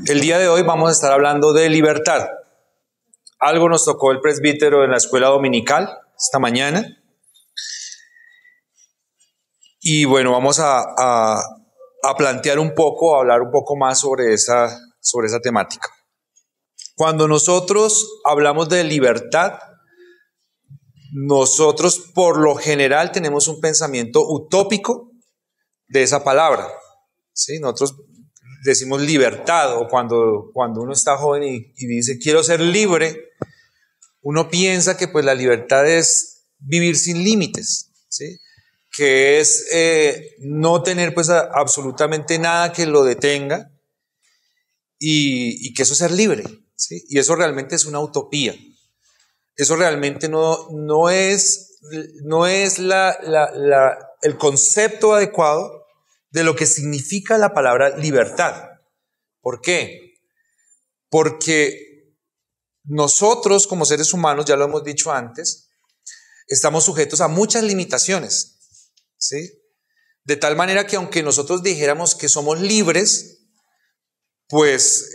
El día de hoy vamos a estar hablando de libertad. Algo nos tocó el presbítero en la escuela dominical esta mañana. Y bueno, vamos a plantear un poco, a hablar un poco más sobre esa temática. Cuando nosotros hablamos de libertad, nosotros por lo general tenemos un pensamiento utópico de esa palabra, ¿sí? Nosotros decimos libertad, o cuando uno está joven y dice quiero ser libre, uno piensa que pues la libertad es vivir sin límites, ¿sí? Que es no tener pues absolutamente nada que lo detenga y que eso es ser libre, ¿sí? Y eso realmente es una utopía. Eso realmente no es el concepto adecuado de lo que significa la palabra libertad. ¿Por qué? Porque nosotros como seres humanos, ya lo hemos dicho antes, estamos sujetos a muchas limitaciones, ¿sí? De tal manera que aunque nosotros dijéramos que somos libres, pues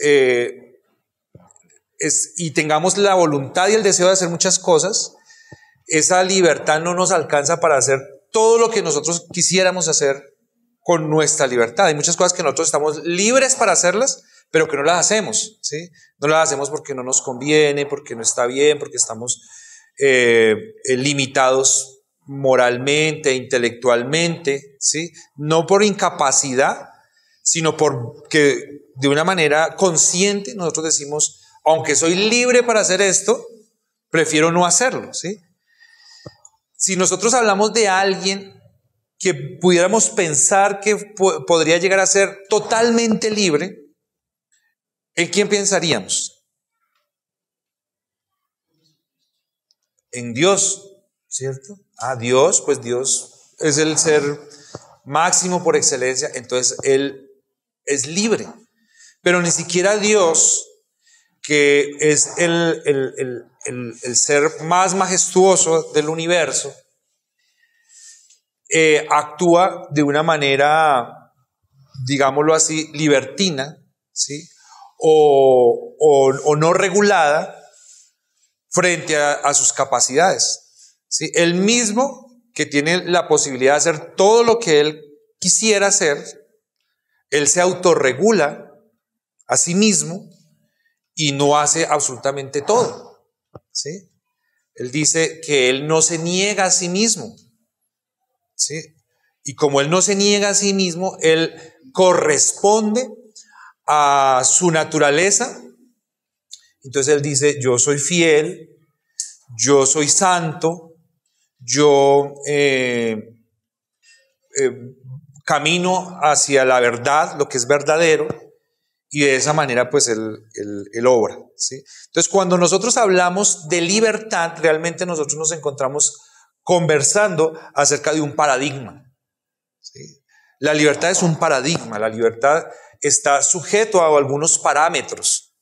y tengamos la voluntad y el deseo de hacer muchas cosas, esa libertad no nos alcanza para hacer todo lo que nosotros quisiéramos hacer con nuestra libertad. Hay muchas cosas que nosotros estamos libres para hacerlas, pero que no las hacemos, ¿sí? No las hacemos porque no nos conviene, porque no está bien, porque estamos limitados moralmente, intelectualmente, ¿sí? No por incapacidad, sino porque de una manera consciente nosotros decimos, aunque soy libre para hacer esto, prefiero no hacerlo, ¿sí? Si nosotros hablamos de alguien que pudiéramos pensar que podría llegar a ser totalmente libre, ¿en quién pensaríamos? En Dios, ¿cierto? Dios, pues Dios es el ser máximo por excelencia, entonces Él es libre. Pero ni siquiera Dios, que es el ser más majestuoso del universo, actúa de una manera, digámoslo así, libertina, ¿sí? O no regulada frente a sus capacidades, ¿sí? Él mismo, que tiene la posibilidad de hacer todo lo que él quisiera hacer, él se autorregula a sí mismo y no hace absolutamente todo, ¿sí? Él dice que él no se niega a sí mismo, ¿sí? Y como él no se niega a sí mismo, él corresponde a su naturaleza. Entonces él dice, yo soy fiel, yo soy santo, yo camino hacia la verdad, lo que es verdadero, y de esa manera pues él obra, ¿sí? Entonces cuando nosotros hablamos de libertad, realmente nosotros nos encontramos conversando acerca de un paradigma, ¿sí? La libertad es un paradigma, la libertad está sujeto a algunos parámetros.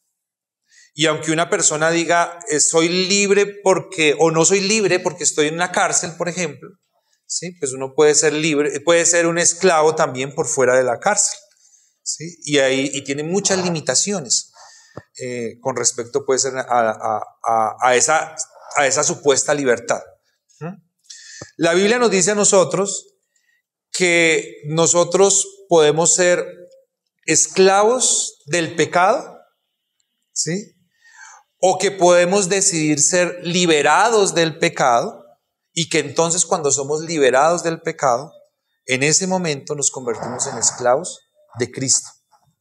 Y aunque una persona diga soy libre porque, o no soy libre porque estoy en una cárcel, por ejemplo, ¿sí? Pues uno puede ser libre, puede ser un esclavo también por fuera de la cárcel, ¿sí? Y tiene muchas limitaciones con respecto puede ser a esa supuesta libertad. La Biblia nos dice a nosotros que nosotros podemos ser esclavos del pecado, ¿sí? O que podemos decidir ser liberados del pecado, y que entonces cuando somos liberados del pecado, en ese momento nos convertimos en esclavos de Cristo,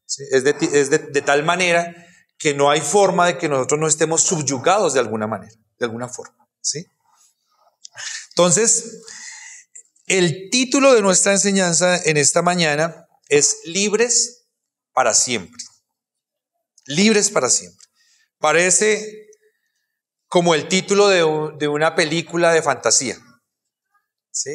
¿sí? Es de tal manera que no hay forma de que nosotros no estemos subyugados de alguna manera, de alguna forma, ¿sí? Entonces, el título de nuestra enseñanza en esta mañana es Libres para siempre. Libres para siempre. Parece como el título de una película de fantasía, ¿sí?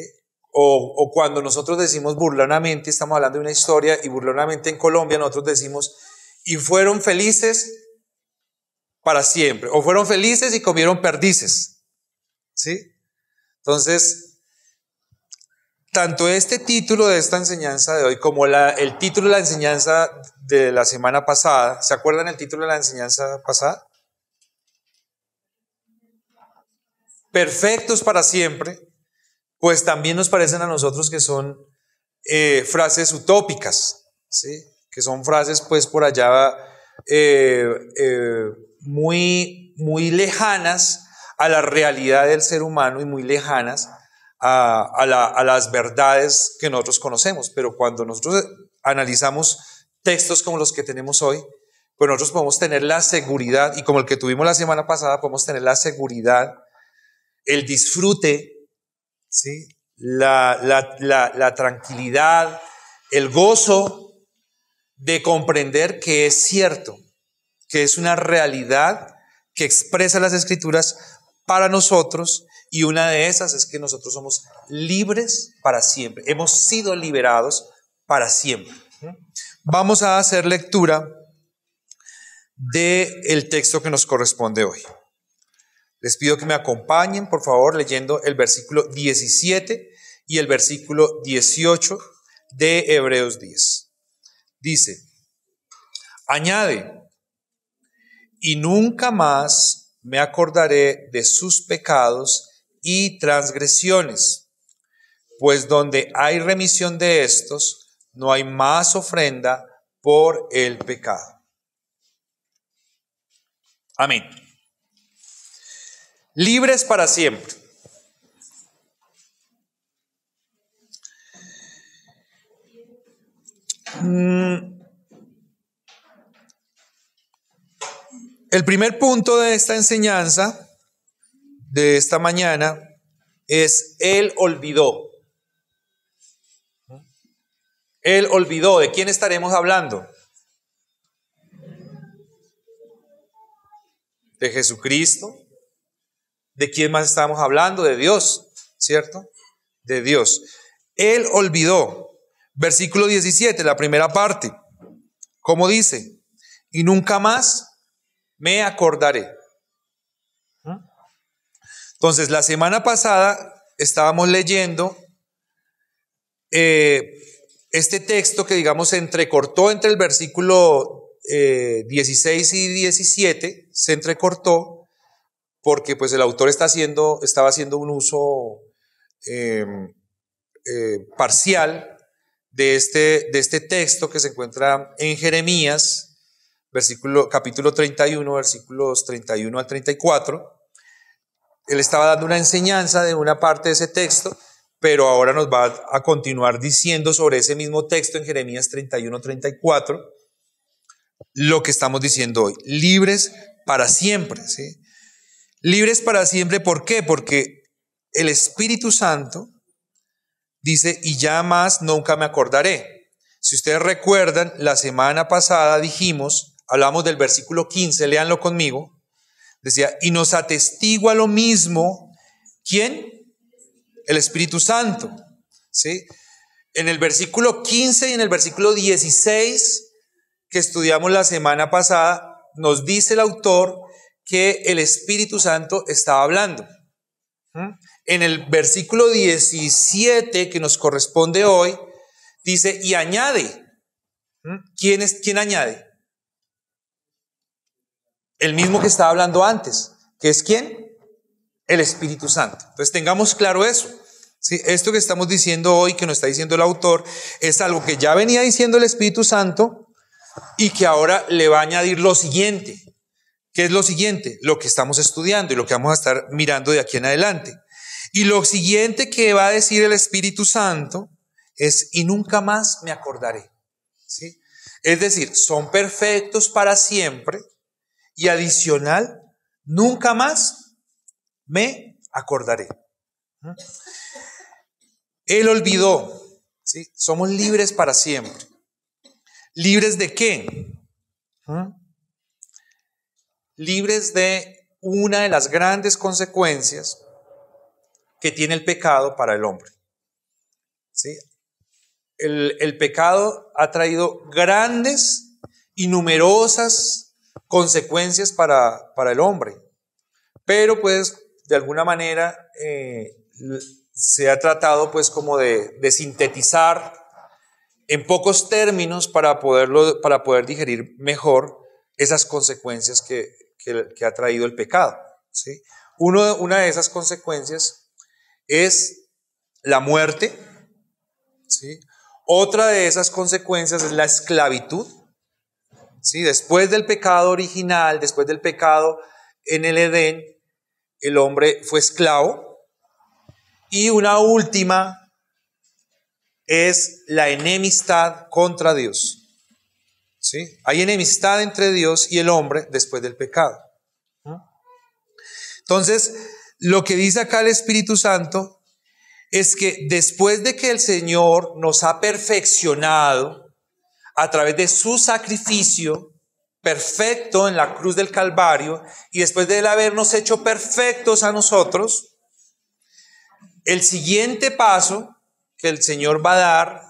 O cuando nosotros decimos burlonamente, estamos hablando de una historia, y burlonamente en Colombia nosotros decimos, y fueron felices para siempre, o fueron felices y comieron perdices, ¿sí? Entonces, tanto este título de esta enseñanza de hoy como el título de la enseñanza de la semana pasada, ¿se acuerdan el título de la enseñanza pasada? Perfectos para siempre, pues también nos parecen a nosotros que son frases utópicas, ¿sí? Que son frases pues por allá muy lejanas a la realidad del ser humano y muy lejanas a las verdades que nosotros conocemos. Pero cuando nosotros analizamos textos como los que tenemos hoy, pues nosotros podemos tener la seguridad, y como el que tuvimos la semana pasada, podemos tener la seguridad, el disfrute, ¿sí? La tranquilidad, el gozo de comprender que es cierto, que es una realidad que expresa las Escrituras para nosotros, y una de esas es que nosotros somos libres para siempre, hemos sido liberados para siempre. Vamos a hacer lectura del texto que nos corresponde hoy. Les pido que me acompañen, por favor, leyendo el versículo 17 y el versículo 18 de Hebreos 10. Dice: añade, y nunca más me acordaré de sus pecados y transgresiones, pues donde hay remisión de estos, no hay más ofrenda por el pecado. Amén. Libres para siempre. El primer punto de esta enseñanza de esta mañana es: Él olvidó. Él olvidó. ¿De quién estaremos hablando? De Jesucristo. ¿De quién más estamos hablando? De Dios, ¿cierto? De Dios. Él olvidó. Versículo 17, la primera parte. ¿Cómo dice? Y nunca más me acordaré. Entonces, la semana pasada estábamos leyendo este texto que, digamos, se entrecortó entre el versículo 16 y 17, se entrecortó porque pues el autor estaba haciendo un uso parcial de este texto que se encuentra en Jeremías, capítulo 31, versículos 31 al 34. Él estaba dando una enseñanza de una parte de ese texto, pero ahora nos va a continuar diciendo sobre ese mismo texto en Jeremías 31, 34, lo que estamos diciendo hoy: libres para siempre, ¿sí? Libres para siempre, ¿por qué? Porque el Espíritu Santo dice: y ya más nunca me acordaré. Si ustedes recuerdan, la semana pasada hablamos del versículo 15, léanlo conmigo. Decía: y nos atestigua lo mismo, ¿quién? El Espíritu Santo, ¿sí? En el versículo 15 y en el versículo 16 que estudiamos la semana pasada, nos dice el autor que el Espíritu Santo estaba hablando. En el versículo 17 que nos corresponde hoy, dice: y añade. ¿Quién añade? El mismo que estaba hablando antes, que es ¿quién? El Espíritu Santo. Entonces tengamos claro eso, ¿sí? Esto que estamos diciendo hoy, que nos está diciendo el autor, es algo que ya venía diciendo el Espíritu Santo y que ahora le va a añadir lo siguiente. ¿Qué es lo siguiente? Lo que estamos estudiando y lo que vamos a estar mirando de aquí en adelante. Y lo siguiente que va a decir el Espíritu Santo es: y nunca más me acordaré, ¿sí? Es decir, son perfectos para siempre, y adicional, nunca más me acordaré. Él olvidó, ¿sí? Somos libres para siempre. ¿Libres de qué? Libres de una de las grandes consecuencias que tiene el pecado para el hombre, ¿sí? El pecado ha traído grandes y numerosas consecuencias para el hombre, pero pues de alguna manera se ha tratado pues como de sintetizar en pocos términos para poder digerir mejor esas consecuencias que ha traído el pecado, ¿sí? Una de esas consecuencias es la muerte, ¿sí? Otra de esas consecuencias es la esclavitud, ¿sí? Después del pecado original, después del pecado en el Edén, el hombre fue esclavo. Y una última es la enemistad contra Dios, ¿sí? Hay enemistad entre Dios y el hombre después del pecado. Entonces, lo que dice acá el Espíritu Santo es que después de que el Señor nos ha perfeccionado a través de su sacrificio perfecto en la cruz del Calvario, y después de él habernos hecho perfectos a nosotros, el siguiente paso que el Señor va a dar,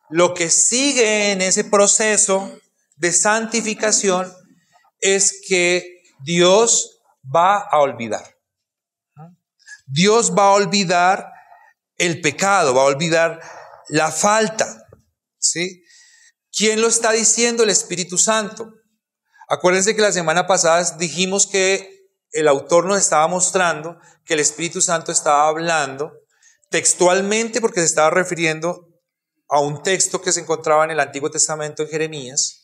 lo que sigue en ese proceso de santificación, es que Dios va a olvidar. Dios va a olvidar el pecado, va a olvidar la falta, ¿sí? ¿Quién lo está diciendo? El Espíritu Santo. Acuérdense que la semana pasada dijimos que el autor nos estaba mostrando que el Espíritu Santo estaba hablando textualmente, porque se estaba refiriendo a un texto que se encontraba en el Antiguo Testamento en Jeremías,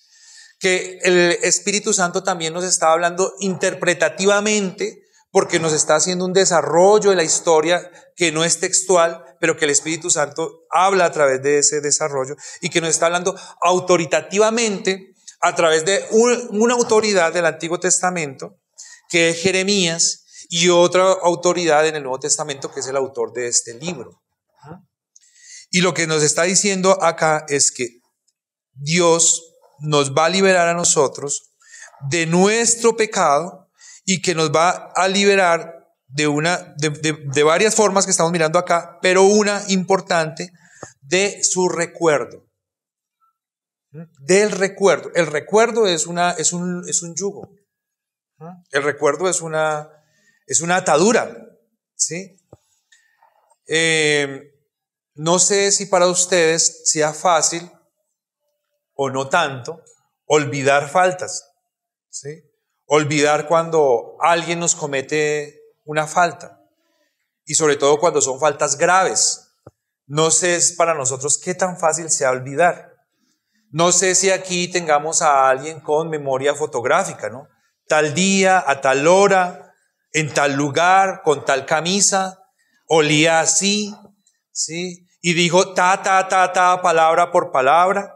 que el Espíritu Santo también nos está hablando interpretativamente, porque nos está haciendo un desarrollo de la historia que no es textual, pero que el Espíritu Santo habla a través de ese desarrollo, y que nos está hablando autoritativamente a través de una autoridad del Antiguo Testamento, que es Jeremías, y otra autoridad en el Nuevo Testamento, que es el autor de este libro. Y lo que nos está diciendo acá es que Dios nos va a liberar a nosotros de nuestro pecado, y que nos va a liberar de varias formas que estamos mirando acá, pero una importante, de su recuerdo. Del recuerdo. El recuerdo es un yugo. El recuerdo es una atadura, ¿sí? No sé si para ustedes sea fácil o no tanto olvidar faltas, ¿sí? Olvidar cuando alguien nos comete una falta, y sobre todo cuando son faltas graves. No sé para nosotros qué tan fácil sea olvidar. No sé si aquí tengamos a alguien con memoria fotográfica, ¿no? Tal día, a tal hora, en tal lugar, con tal camisa, olía así, ¿sí? Y dijo ta, palabra por palabra.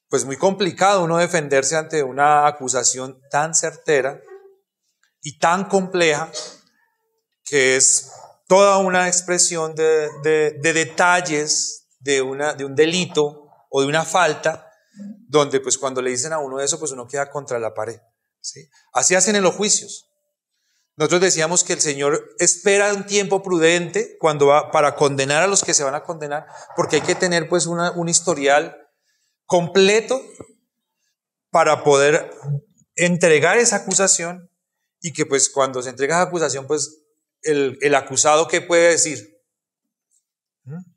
Pues muy complicado uno defenderse ante una acusación tan certera y tan compleja, que es toda una expresión de detalles de un delito o de una falta, donde pues cuando le dicen a uno eso, pues uno queda contra la pared, ¿sí? Así hacen en los juicios. Nosotros decíamos que el Señor espera un tiempo prudente cuando va para condenar a los que se van a condenar, porque hay que tener pues un historial completo para poder entregar esa acusación, y que pues cuando se entrega esa acusación, pues el acusado, ¿qué puede decir?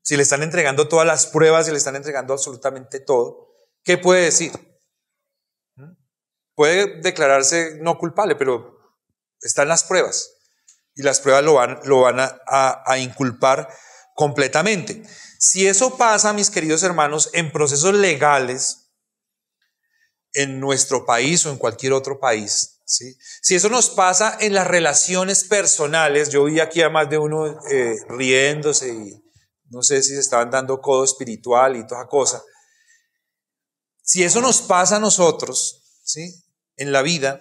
Si le están entregando todas las pruebas, si le están entregando absolutamente todo, ¿qué puede decir? Puede declararse no culpable, pero están las pruebas, y las pruebas lo van a inculpar completamente. Si eso pasa, mis queridos hermanos, en procesos legales en nuestro país o en cualquier otro país, ¿sí? Si eso nos pasa en las relaciones personales, yo vi aquí a más de uno riéndose, y no sé si se estaban dando codo espiritual y toda cosa. Si eso nos pasa a nosotros, ¿sí?, en la vida,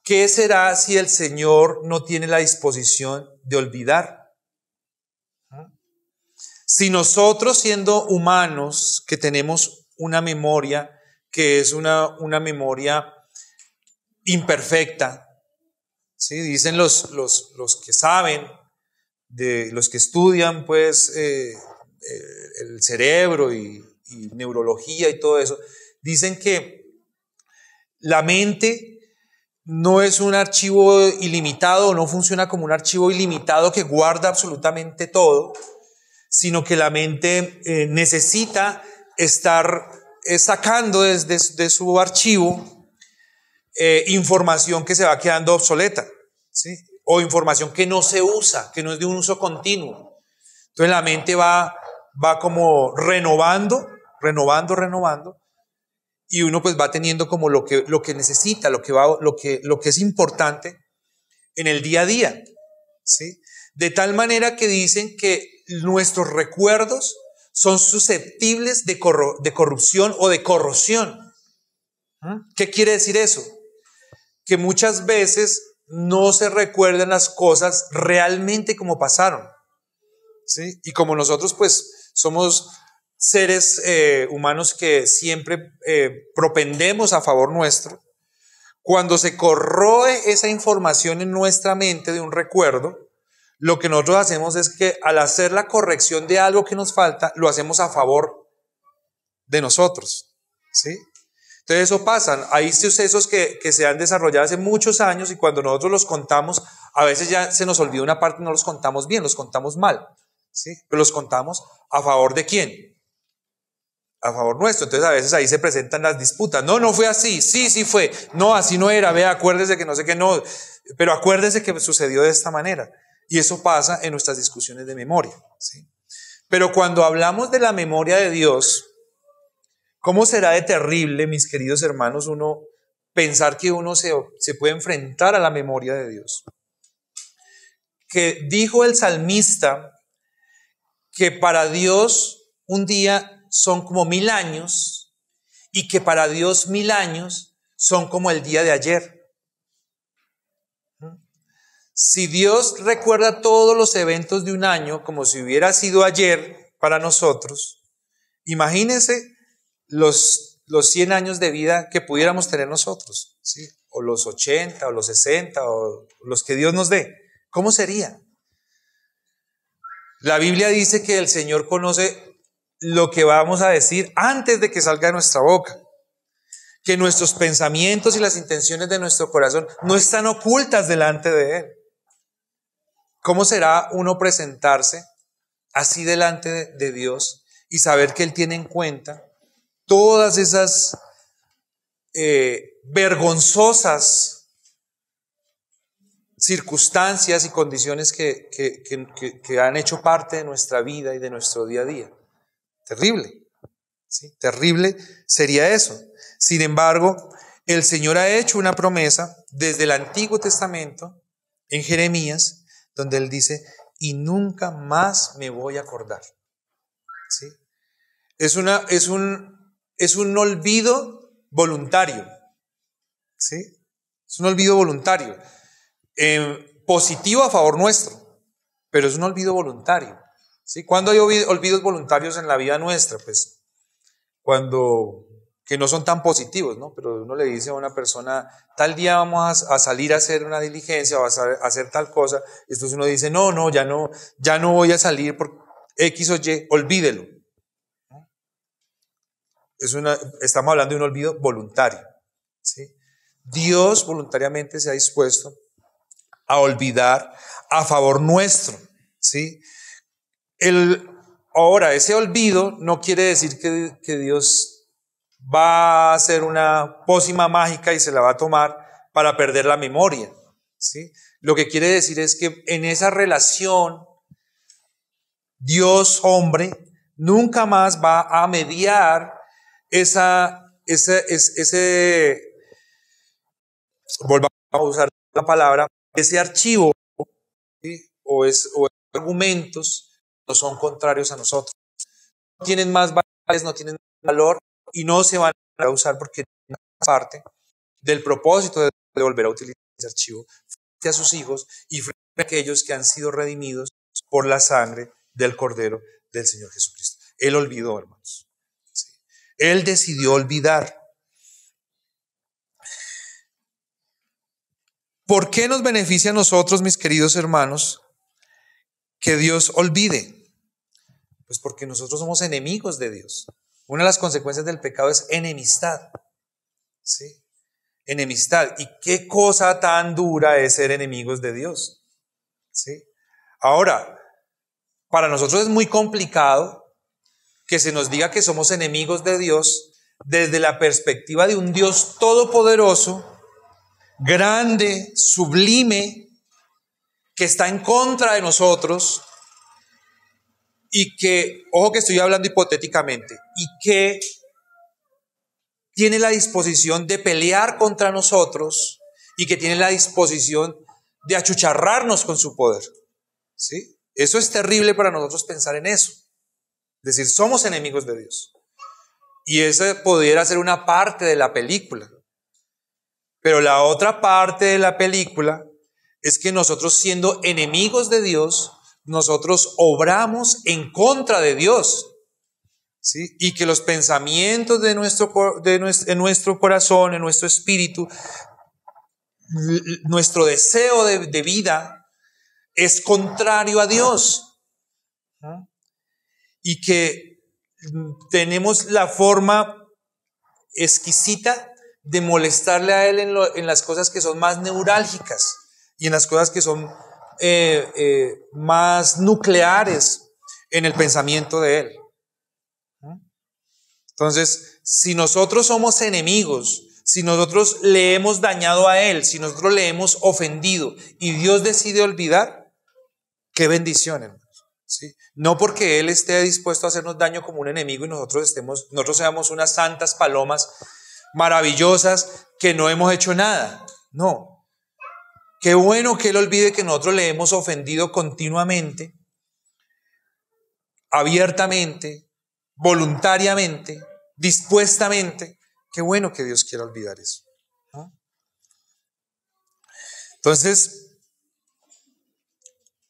¿qué será si el Señor no tiene la disposición de olvidar? Si nosotros, siendo humanos, que tenemos una memoria que es una memoria imperfecta, ¿sí? Dicen los que saben, de los que estudian pues el cerebro y neurología y todo eso, dicen que la mente no es un archivo ilimitado, no funciona como un archivo ilimitado que guarda absolutamente todo, sino que la mente necesita estar sacando de su archivo información que se va quedando obsoleta, ¿sí? O información que no se usa, que no es de un uso continuo. Entonces la mente va como renovando, y uno pues va teniendo como lo que necesita, lo que es importante en el día a día, ¿sí? De tal manera que dicen que nuestros recuerdos son susceptibles de corrupción o de corrosión. ¿Qué quiere decir eso? Que muchas veces no se recuerdan las cosas realmente como pasaron, ¿sí? Y como nosotros pues somos seres humanos que siempre propendemos a favor nuestro, cuando se corroe esa información en nuestra mente de un recuerdo, lo que nosotros hacemos es que al hacer la corrección de algo que nos falta, lo hacemos a favor de nosotros, ¿sí? Entonces eso pasa, hay sucesos que se han desarrollado hace muchos años y cuando nosotros los contamos, a veces ya se nos olvida una parte, no los contamos bien, los contamos mal, ¿sí? Pero los contamos a favor de ¿quién? A favor nuestro. Entonces a veces ahí se presentan las disputas. No fue así. Sí fue. No, así no era. Vea, acuérdese que no sé qué, no. Pero acuérdese que sucedió de esta manera. Y eso pasa en nuestras discusiones de memoria, ¿sí? Pero cuando hablamos de la memoria de Dios, ¿cómo será de terrible, mis queridos hermanos, uno pensar que uno se puede enfrentar a la memoria de Dios? Que dijo el salmista que para Dios un día son como 1000 años y que para Dios 1000 años son como el día de ayer. Si Dios recuerda todos los eventos de un año como si hubiera sido ayer para nosotros, imagínense los 100 años de vida que pudiéramos tener nosotros, ¿sí? O los 80 o los 60 o los que Dios nos dé. ¿Cómo sería? La Biblia dice que el Señor conoce lo que vamos a decir antes de que salga de nuestra boca, que nuestros pensamientos y las intenciones de nuestro corazón no están ocultas delante de Él. ¿Cómo será uno presentarse así delante de Dios y saber que Él tiene en cuenta todas esas vergonzosas circunstancias y condiciones que han hecho parte de nuestra vida y de nuestro día a día? Terrible, ¿sí? Terrible sería eso. Sin embargo, el Señor ha hecho una promesa desde el Antiguo Testamento, en Jeremías, donde Él dice, y nunca más me voy a acordar, ¿sí? Es un olvido voluntario, ¿sí? Es un olvido voluntario, positivo a favor nuestro, pero es un olvido voluntario, ¿sí? ¿Cuándo hay olvidos voluntarios en la vida nuestra? Pues cuando, que no son tan positivos, ¿no? Pero uno le dice a una persona, tal día vamos a salir a hacer una diligencia o a hacer tal cosa, y entonces uno dice, ya no voy a salir por X o Y, olvídelo. Estamos hablando de un olvido voluntario, ¿sí? Dios voluntariamente se ha dispuesto a olvidar a favor nuestro, ¿sí? Ahora, ese olvido no quiere decir que Dios va a hacer una pócima mágica y se la va a tomar para perder la memoria, ¿sí? Lo que quiere decir es que en esa relación Dios-hombre nunca más va a mediar volvamos a usar la palabra, ese archivo, ¿sí? o argumentos no son contrarios a nosotros. No tienen más valores, no tienen valor y no se van a usar porque no es parte del propósito de volver a utilizar ese archivo frente a sus hijos y frente a aquellos que han sido redimidos por la sangre del Cordero del Señor Jesucristo. Él olvidó, hermanos. ¿Sí? Él decidió olvidar. ¿Por qué nos beneficia a nosotros, mis queridos hermanos, que Dios olvide? Pues porque nosotros somos enemigos de Dios. Una de las consecuencias del pecado es enemistad, ¿sí? enemistad. Y qué cosa tan dura es ser enemigos de Dios. ¿Sí? Ahora, para nosotros es muy complicado que se nos diga que somos enemigos de Dios desde la perspectiva de un Dios todopoderoso, grande, sublime, que está en contra de nosotros y que, ojo que estoy hablando hipotéticamente, y que tiene la disposición de pelear contra nosotros y que tiene la disposición de achucharrarnos con su poder. ¿Sí? Eso es terrible para nosotros pensar en eso. Es decir, somos enemigos de Dios. Y esa pudiera ser una parte de la película. Pero la otra parte de la película es que nosotros, siendo enemigos de Dios, nosotros obramos en contra de Dios. ¿Sí? Y que los pensamientos en nuestro corazón, en nuestro espíritu, nuestro deseo de vida es contrario a Dios. ¿No? Y que tenemos la forma exquisita de molestarle a Él en las cosas que son más neurálgicas y en las cosas que son más nucleares en el pensamiento de Él. Entonces, si nosotros somos enemigos, si nosotros le hemos dañado a Él, si nosotros le hemos ofendido y Dios decide olvidar, qué bendición, hermanos. ¿Sí? No porque Él esté dispuesto a hacernos daño como un enemigo y nosotros seamos unas santas palomas maravillosas que no hemos hecho nada. No. Qué bueno que Él olvide que nosotros le hemos ofendido continuamente, abiertamente, voluntariamente, dispuestamente. Qué bueno que Dios quiera olvidar eso. ¿No? Entonces,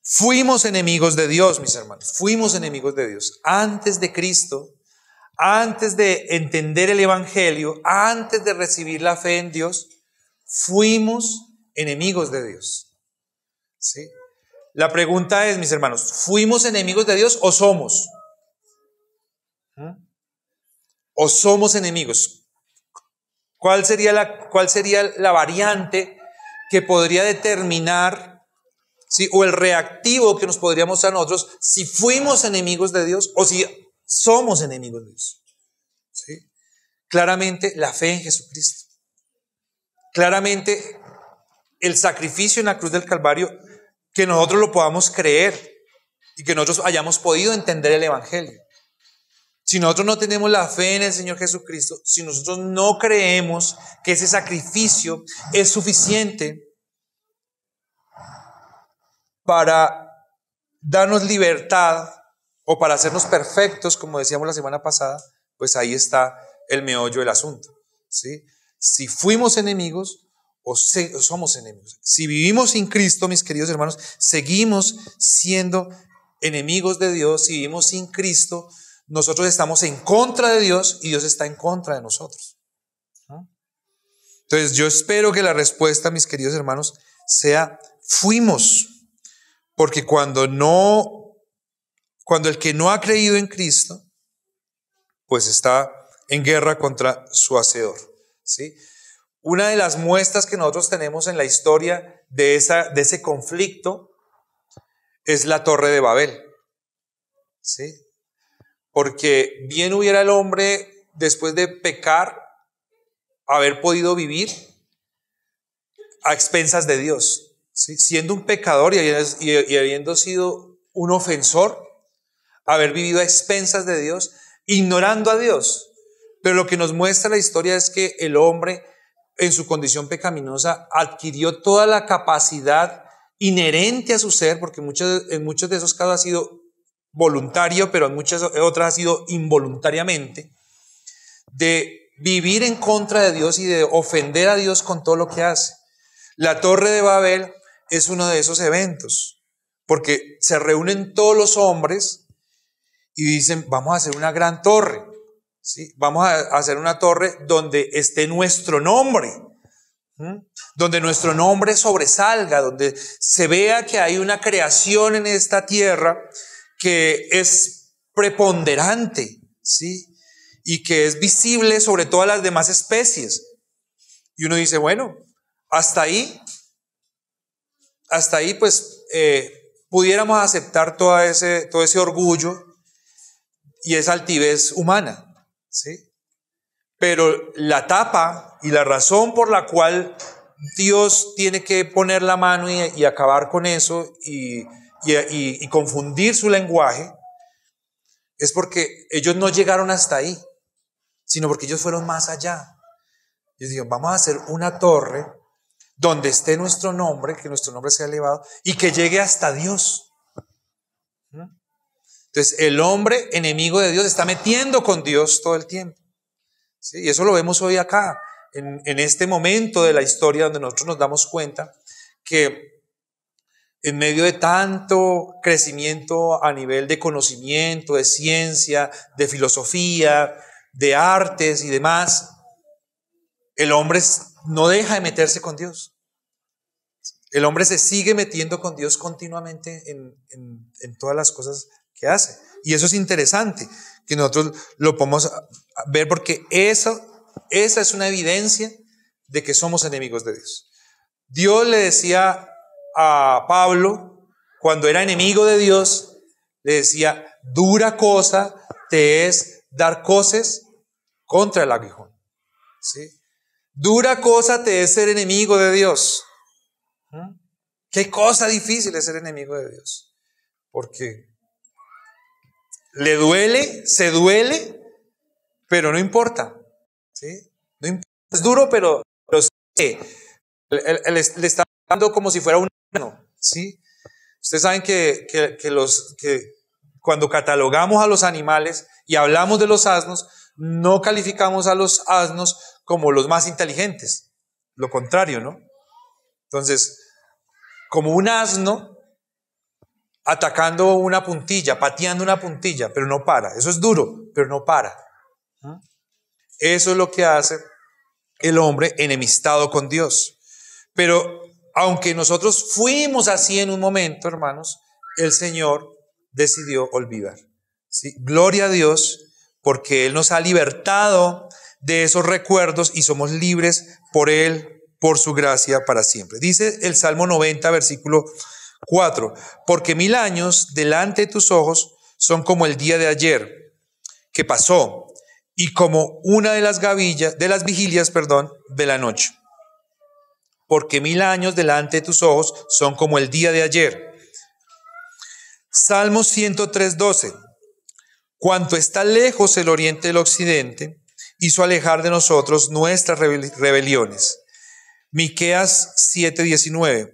fuimos enemigos de Dios, mis hermanos. Fuimos enemigos de Dios. Antes de Cristo, antes de entender el Evangelio, antes de recibir la fe en Dios, fuimos enemigos de Dios. ¿Sí? La pregunta es, mis hermanos, ¿fuimos enemigos de Dios o somos? ¿O somos enemigos? ¿Cuál sería la variante que podría determinar, ¿sí?, o el reactivo que nos podría mostrar a nosotros si fuimos enemigos de Dios o si somos enemigos de Dios? ¿Sí? Claramente la fe en Jesucristo. Claramente el sacrificio en la cruz del Calvario, que nosotros lo podamos creer y que nosotros hayamos podido entender el Evangelio. Si nosotros no tenemos la fe en el Señor Jesucristo, si nosotros no creemos que ese sacrificio es suficiente para darnos libertad o para hacernos perfectos, como decíamos la semana pasada, pues ahí está el meollo del asunto. ¿Sí? Si fuimos enemigos o somos enemigos. Si vivimos sin Cristo, mis queridos hermanos, seguimos siendo enemigos de Dios. Si vivimos sin Cristo, nosotros estamos en contra de Dios y Dios está en contra de nosotros. ¿No? Entonces yo espero que la respuesta, mis queridos hermanos, sea fuimos. Porque cuando el que no ha creído en Cristo, pues está en guerra contra su hacedor. ¿Sí? Una de las muestras que nosotros tenemos en la historia de ese conflicto es la Torre de Babel. ¿Sí? Porque bien hubiera el hombre, después de pecar, haber podido vivir a expensas de Dios. ¿Sí? Siendo un pecador y habiendo sido un ofensor, haber vivido a expensas de Dios, ignorando a Dios. Pero lo que nos muestra la historia es que el hombre, en su condición pecaminosa, adquirió toda la capacidad inherente a su ser, porque en muchos de esos casos ha sido voluntario, pero en muchas otras ha sido involuntariamente, de vivir en contra de Dios y de ofender a Dios con todo lo que hace. La Torre de Babel es uno de esos eventos, porque se reúnen todos los hombres y dicen, vamos a hacer una gran torre, ¿sí? Vamos a hacer una torre donde esté nuestro nombre, donde nuestro nombre sobresalga, donde se vea que hay una creación en esta tierra que es preponderante, ¿sí? Y que es visible sobre todas las demás especies. Y uno dice, bueno, hasta ahí pues pudiéramos aceptar todo ese orgullo y esa altivez humana, ¿sí? Pero la tapa y la razón por la cual Dios tiene que poner la mano y acabar con eso y confundir su lenguaje es porque ellos no llegaron hasta ahí, sino porque ellos fueron más allá. Ellos dijeron, vamos a hacer una torre donde esté nuestro nombre, que nuestro nombre sea elevado y que llegue hasta Dios. Entonces el hombre enemigo de Dios está metiendo con Dios todo el tiempo, ¿sí? Y eso lo vemos hoy acá, en este momento de la historia donde nosotros nos damos cuenta que en medio de tanto crecimiento a nivel de conocimiento, de ciencia, de filosofía, de artes y demás, el hombre no deja de meterse con Dios. El hombre se sigue metiendo con Dios continuamente en todas las cosas que hace. Y eso es interesante, que nosotros lo podemos ver porque esa es una evidencia de que somos enemigos de Dios. Dios le decía a Pablo, cuando era enemigo de Dios, le decía, dura cosa te es dar coces contra el aguijón, ¿sí? Dura cosa te es ser enemigo de Dios. Qué cosa difícil es ser enemigo de Dios, porque le duele, se duele, pero no importa, ¿sí? No importa, es duro, pero sí, le está dando como si fuera un asno, ¿sí? Ustedes saben que cuando catalogamos a los animales y hablamos de los asnos, no calificamos a los asnos como los más inteligentes, lo contrario, ¿no? Entonces, como un asno atacando una puntilla, pateando una puntilla, pero no para. Eso es duro, pero no para. Eso es lo que hace el hombre enemistado con Dios. Pero aunque nosotros fuimos así en un momento, hermanos, el Señor decidió olvidar, ¿sí? Gloria a Dios, porque Él nos ha libertado de esos recuerdos y somos libres por Él, por su gracia para siempre. Dice el Salmo 90, versículo 4, porque 1000 años delante de tus ojos son como el día de ayer que pasó y como una de las vigilias, de la noche. Porque 1000 años delante de tus ojos son como el día de ayer. Salmo 103, 12. Cuanto está lejos el oriente del occidente, hizo alejar de nosotros nuestras rebeliones. Miqueas 7, 19.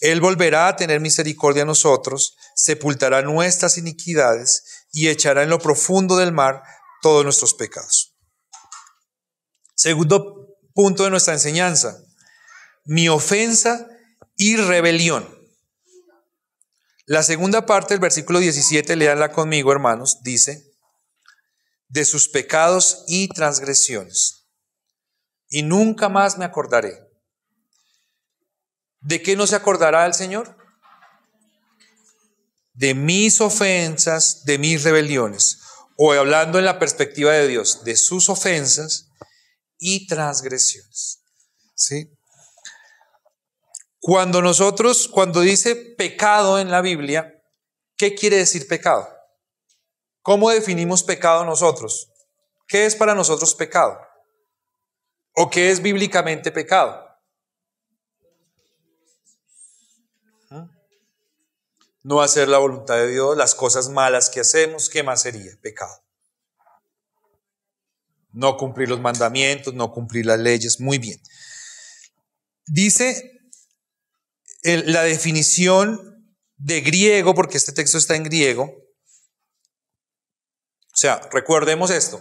Él volverá a tener misericordia a nosotros, sepultará nuestras iniquidades y echará en lo profundo del mar todos nuestros pecados. Segundo punto de nuestra enseñanza. Mi ofensa y rebelión. La segunda parte del versículo 17, léanla conmigo, hermanos, dice, de sus pecados y transgresiones, y nunca más me acordaré. ¿De qué no se acordará el Señor? De mis ofensas, de mis rebeliones, o hablando en la perspectiva de Dios, de sus ofensas y transgresiones, ¿sí? Cuando dice pecado en la Biblia, ¿qué quiere decir pecado? ¿Cómo definimos pecado nosotros? ¿Qué es para nosotros pecado? ¿O qué es bíblicamente pecado? No hacer la voluntad de Dios, las cosas malas que hacemos, ¿qué más sería pecado? No cumplir los mandamientos, no cumplir las leyes, muy bien. Dice la definición de griego, porque este texto está en griego. O sea, recordemos esto,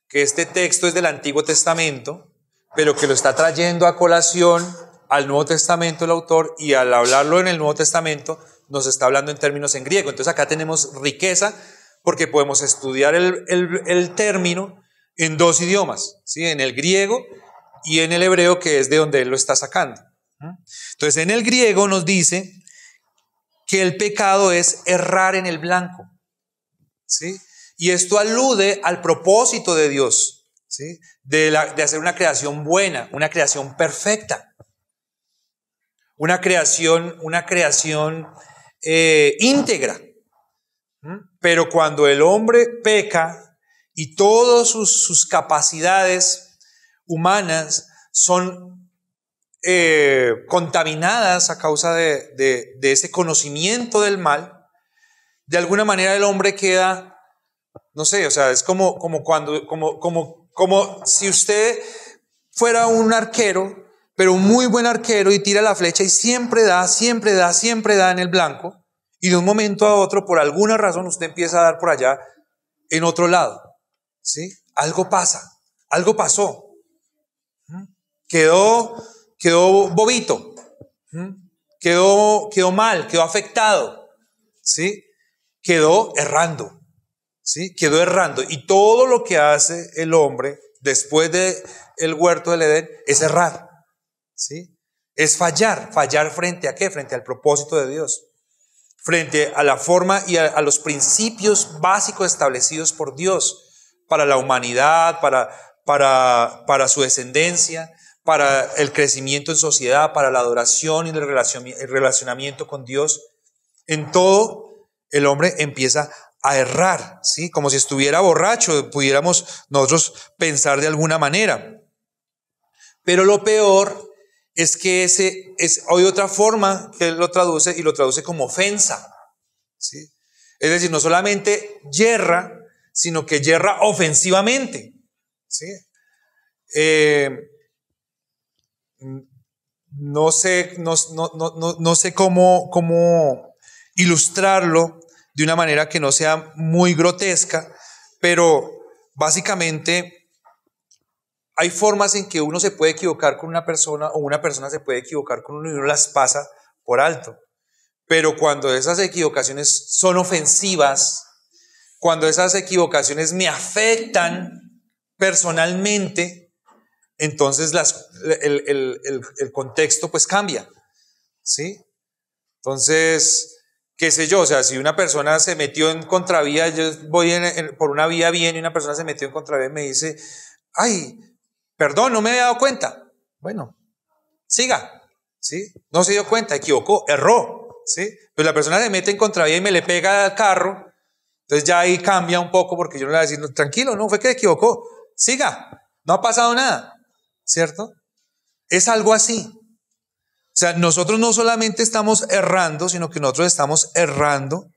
que este texto es del Antiguo Testamento, pero que lo está trayendo a colación al Nuevo Testamento el autor, y al hablarlo en el Nuevo Testamento nos está hablando en términos en griego. Entonces acá tenemos riqueza porque podemos estudiar el término en dos idiomas, ¿sí? En el griego y en el hebreo, que es de donde él lo está sacando. Entonces en el griego nos dice que el pecado es errar en el blanco, ¿sí? Y esto alude al propósito de Dios, ¿sí? De hacer una creación buena, una creación perfecta, una creación íntegra. Pero cuando el hombre peca y todas sus capacidades humanas son contaminadas a causa de ese conocimiento del mal, de alguna manera el hombre queda, no sé, o sea, es como si usted fuera un arquero, pero un muy buen arquero, y tira la flecha y siempre da en el blanco, y de un momento a otro, por alguna razón, usted empieza a dar por allá en otro lado, ¿sí? Algo pasa, algo pasó. Quedó bobito, quedó mal, quedó afectado, ¿sí? Quedó errando, ¿sí? Quedó errando. Y todo lo que hace el hombre después del huerto del Edén es errar, ¿sí? Es fallar frente a ¿qué? Frente al propósito de Dios, frente a la forma y a los principios básicos establecidos por Dios para la humanidad, para su descendencia, para el crecimiento en sociedad, para la adoración y el relacionamiento con Dios. En todo, el hombre empieza a errar, ¿sí? Como si estuviera borracho, pudiéramos nosotros pensar de alguna manera. Pero lo peor es que hay otra forma que él lo traduce, y lo traduce como ofensa, ¿sí? Es decir, no solamente yerra, sino que yerra ofensivamente, ¿sí? No sé cómo ilustrarlo de una manera que no sea muy grotesca, pero básicamente hay formas en que uno se puede equivocar con una persona, o una persona se puede equivocar con uno, y uno las pasa por alto. Pero cuando esas equivocaciones son ofensivas, cuando esas equivocaciones me afectan personalmente, entonces el contexto pues cambia, ¿sí? Entonces, qué sé yo, o sea, si una persona se metió en contravía, yo voy por una vía bien, y una persona se metió en contravía y me dice, ay, perdón, no me había dado cuenta. Bueno, siga, ¿sí? No se dio cuenta, equivocó, erró, ¿sí? Pero la persona se mete en contravía y me le pega al carro, entonces ya ahí cambia un poco, porque yo no le voy a decir, no, tranquilo, no, fue que equivocó, siga, no ha pasado nada, ¿cierto? Es algo así. O sea, nosotros no solamente estamos errando, sino que nosotros estamos errando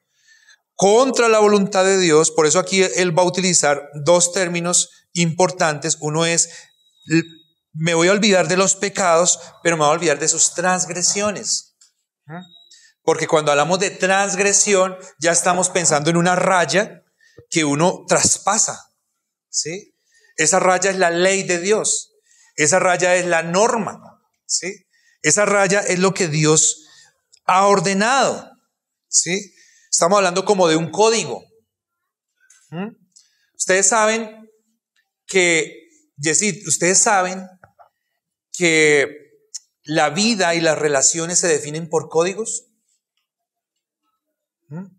contra la voluntad de Dios. Por eso aquí él va a utilizar dos términos importantes. Uno es, me voy a olvidar de los pecados, pero me voy a olvidar de sus transgresiones. Porque cuando hablamos de transgresión, ya estamos pensando en una raya que uno traspasa, ¿sí? Esa raya es la ley de Dios. Esa raya es la norma, ¿sí? Esa raya es lo que Dios ha ordenado, ¿sí? Estamos hablando como de un código. Ustedes saben que, Yesid, ustedes saben que la vida y las relaciones se definen por códigos.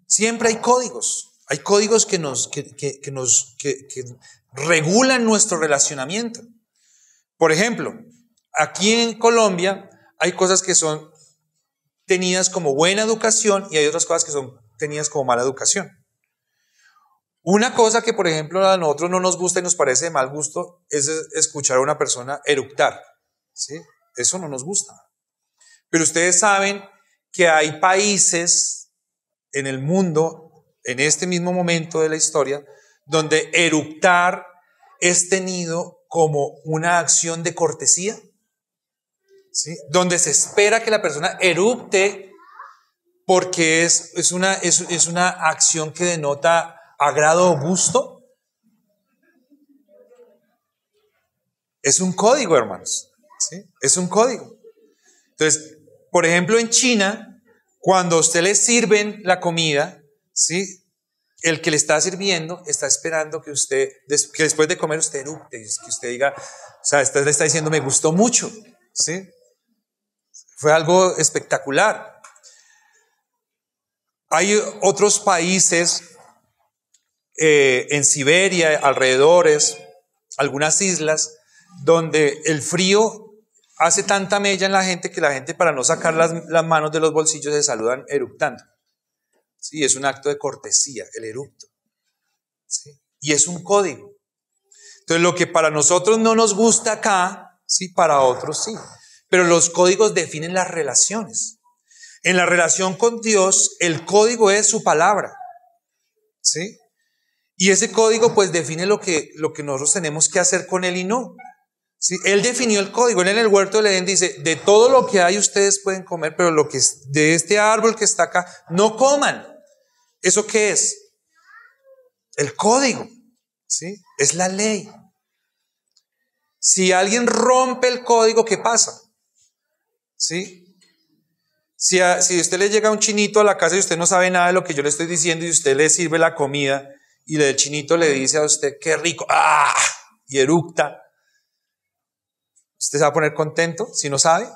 Siempre hay códigos que regulan nuestro relacionamiento. Por ejemplo, aquí en Colombia hay cosas que son tenidas como buena educación, y hay otras cosas que son tenidas como mala educación. Una cosa que, por ejemplo, a nosotros no nos gusta y nos parece de mal gusto es escuchar a una persona eructar, ¿sí? Eso no nos gusta. Pero ustedes saben que hay países en el mundo, en este mismo momento de la historia, donde eructar es tenido como una acción de cortesía, ¿sí? Donde se espera que la persona eructe porque es una acción que denota agrado o gusto. Es un código, hermanos, ¿sí? Es un código. Entonces, por ejemplo, en China, cuando a usted le sirven la comida, ¿sí? El que le está sirviendo está esperando que después de comer usted eructe, que usted diga, o sea, usted le está diciendo, me gustó mucho, ¿sí? Fue algo espectacular. Hay otros países en Siberia, alrededores, algunas islas donde el frío hace tanta mella en la gente que la gente, para no sacar las manos de los bolsillos, se saludan eructando. Sí, es un acto de cortesía, el eructo. ¿Sí? Y es un código. Entonces, lo que para nosotros no nos gusta acá, sí, para otros sí. Pero los códigos definen las relaciones. En la relación con Dios, el código es su palabra. ¿Sí? Y ese código pues define lo que nosotros tenemos que hacer con él y no. ¿Sí? Él definió el código. Él en el huerto del Edén dice, de todo lo que hay ustedes pueden comer, pero lo que es de este árbol que está acá, no coman. ¿Eso qué es? El código. ¿Sí? Es la ley. Si alguien rompe el código, ¿qué pasa? ¿Sí? Si usted le llega un chinito a la casa y usted no sabe nada de lo que yo le estoy diciendo y usted le sirve la comida y el chinito le dice a usted, qué rico, ¡ah! Y eructa, ¿usted se va a poner contento si no sabe?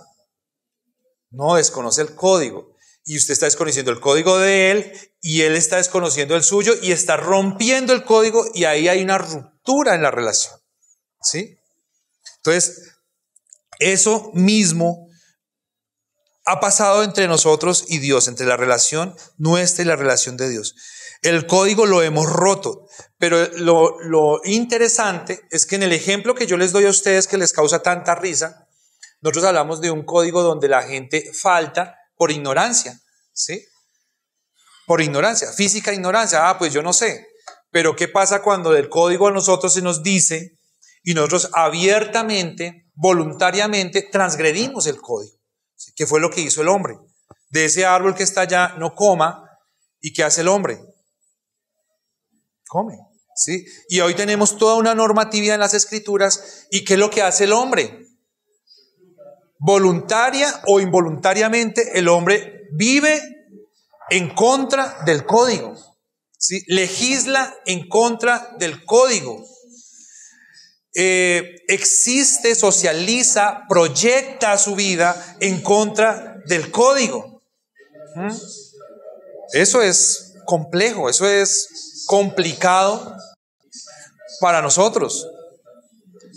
No, desconoce el código. Y usted está desconociendo el código de él y él está desconociendo el suyo y está rompiendo el código y ahí hay una ruptura en la relación. ¿Sí? Entonces, eso mismo ha pasado entre nosotros y Dios, entre la relación nuestra y la relación de Dios. El código lo hemos roto, pero lo interesante es que en el ejemplo que yo les doy a ustedes, que les causa tanta risa, nosotros hablamos de un código donde la gente falta por ignorancia, ¿sí? Por ignorancia, física ignorancia. Pues yo no sé. Pero ¿qué pasa cuando del código a nosotros se nos dice y nosotros abiertamente, voluntariamente transgredimos el código? ¿Sí? ¿Qué fue lo que hizo el hombre? De ese árbol que está allá, no coma. ¿Y qué hace el hombre? Come. ¿Sí? Y hoy tenemos toda una normatividad en las escrituras. ¿Y qué es lo que hace el hombre? Voluntaria o involuntariamente, el hombre vive en contra del código. ¿Sí? Legisla en contra del código. Existe, socializa, proyecta su vida en contra del código. Eso es complejo, eso es complicado para nosotros,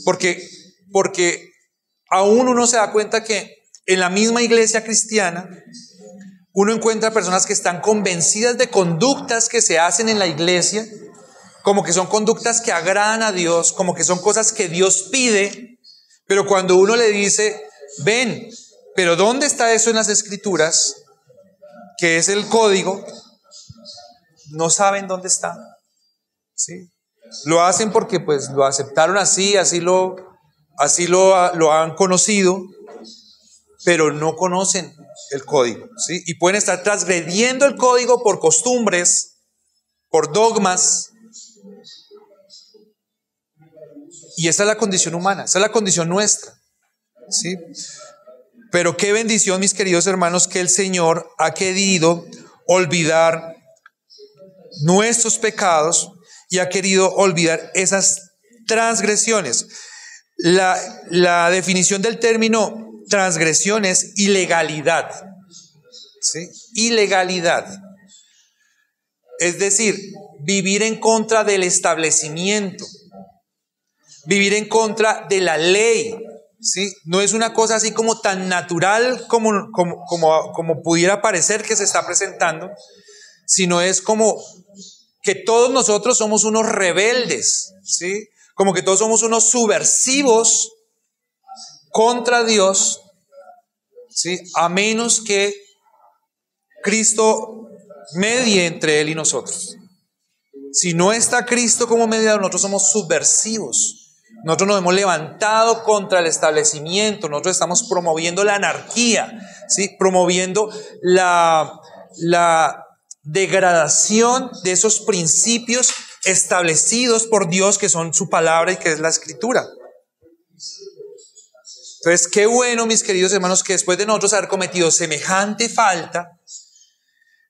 porque aún uno se da cuenta que en la misma iglesia cristiana uno encuentra personas que están convencidas de conductas que se hacen en la iglesia, como que son conductas que agradan a Dios, como que son cosas que Dios pide, pero cuando uno le dice, ven, pero ¿dónde está eso en las escrituras? Que es el código, no saben dónde está. ¿Sí? Lo hacen porque pues lo aceptaron así lo han conocido, pero no conocen el código. ¿Sí? Y pueden estar transgrediendo el código por costumbres, por dogmas. Y esa es la condición humana, esa es la condición nuestra. ¿Sí? Pero qué bendición, mis queridos hermanos, que el Señor ha querido olvidar nuestros pecados y ha querido olvidar esas transgresiones. La definición del término transgresión es ilegalidad. ¿Sí? Ilegalidad. Es decir, vivir en contra del establecimiento, vivir en contra de la ley. ¿Sí? No es una cosa así como tan natural como pudiera parecer que se está presentando, sino es como que todos nosotros somos unos rebeldes, ¿sí? Como que todos somos unos subversivos contra Dios, ¿sí? A menos que Cristo medie entre Él y nosotros. Si no está Cristo como mediador, nosotros somos subversivos. Nosotros nos hemos levantado contra el establecimiento, nosotros estamos promoviendo la anarquía, ¿sí? Promoviendo la degradación de esos principios establecidos por Dios, que son su palabra y que es la escritura. Entonces, qué bueno, mis queridos hermanos, que después de nosotros haber cometido semejante falta,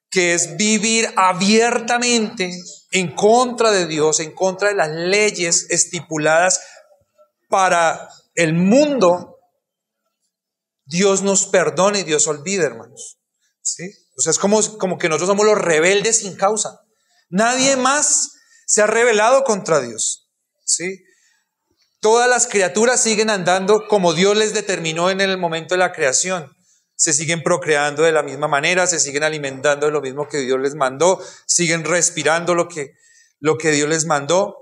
que es vivir abiertamente en contra de Dios, en contra de las leyes estipuladas para el mundo, Dios nos perdona y Dios olvida, hermanos. ¿Sí? O sea, es como que nosotros somos los rebeldes sin causa. Nadie más se ha rebelado contra Dios. ¿Sí? Todas las criaturas siguen andando como Dios les determinó en el momento de la creación. Se siguen procreando de la misma manera, se siguen alimentando de lo mismo que Dios les mandó, siguen respirando lo que Dios les mandó,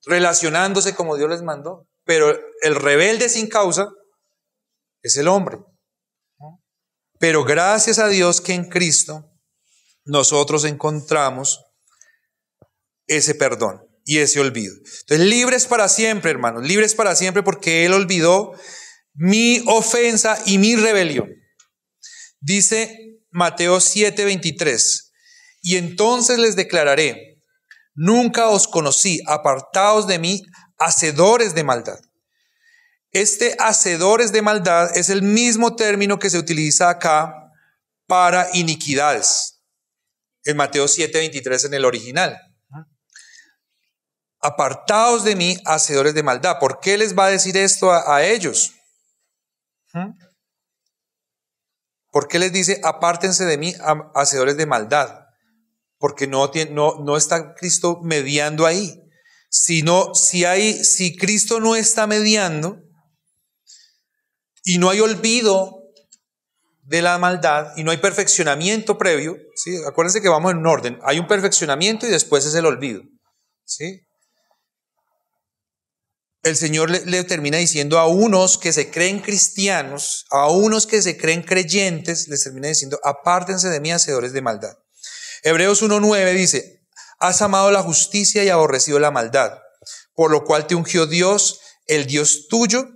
relacionándose como Dios les mandó. Pero el rebelde sin causa es el hombre. Pero gracias a Dios que en Cristo nosotros encontramos ese perdón y ese olvido. Entonces, libres para siempre, hermanos, libres para siempre, porque Él olvidó mi ofensa y mi rebelión. Dice Mateo 7:23, y entonces les declararé, nunca os conocí, apartaos de mí, hacedores de maldad. Este hacedores de maldad es el mismo término que se utiliza acá para iniquidades, en Mateo 7:23 en el original. Apartaos de mí, hacedores de maldad. ¿Por qué les va a decir esto a ellos? ¿Por qué les dice apártense de mí, hacedores de maldad? Porque no está Cristo mediando ahí. Si Cristo no está mediando y no hay olvido de la maldad y no hay perfeccionamiento previo, ¿sí? Acuérdense que vamos en un orden. Hay un perfeccionamiento y después es el olvido, ¿sí? El Señor le termina diciendo a unos que se creen cristianos, a unos que se creen creyentes, les termina diciendo, apártense de mí, hacedores de maldad. Hebreos 1:9 dice, has amado la justicia y aborrecido la maldad, por lo cual te ungió Dios, el Dios tuyo,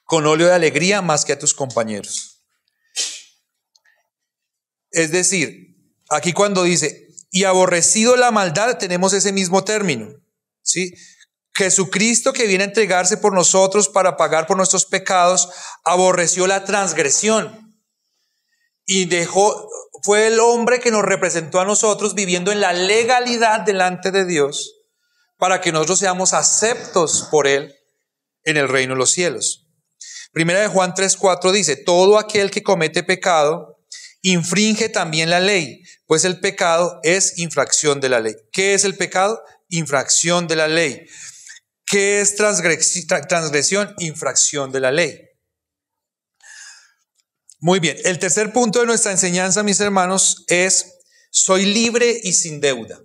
con óleo de alegría más que a tus compañeros. Es decir, aquí cuando dice, y aborrecido la maldad, tenemos ese mismo término, ¿sí? Jesucristo, que viene a entregarse por nosotros para pagar por nuestros pecados, aborreció la transgresión y fue el hombre que nos representó a nosotros viviendo en la legalidad delante de Dios para que nosotros seamos aceptos por Él en el reino de los cielos. Primera de Juan 3:4 dice, todo aquel que comete pecado infringe también la ley, pues el pecado es infracción de la ley. ¿Qué es el pecado? Infracción de la ley. ¿Qué es transgresión? Infracción de la ley. Muy bien, el tercer punto de nuestra enseñanza, mis hermanos, es soy libre y sin deuda.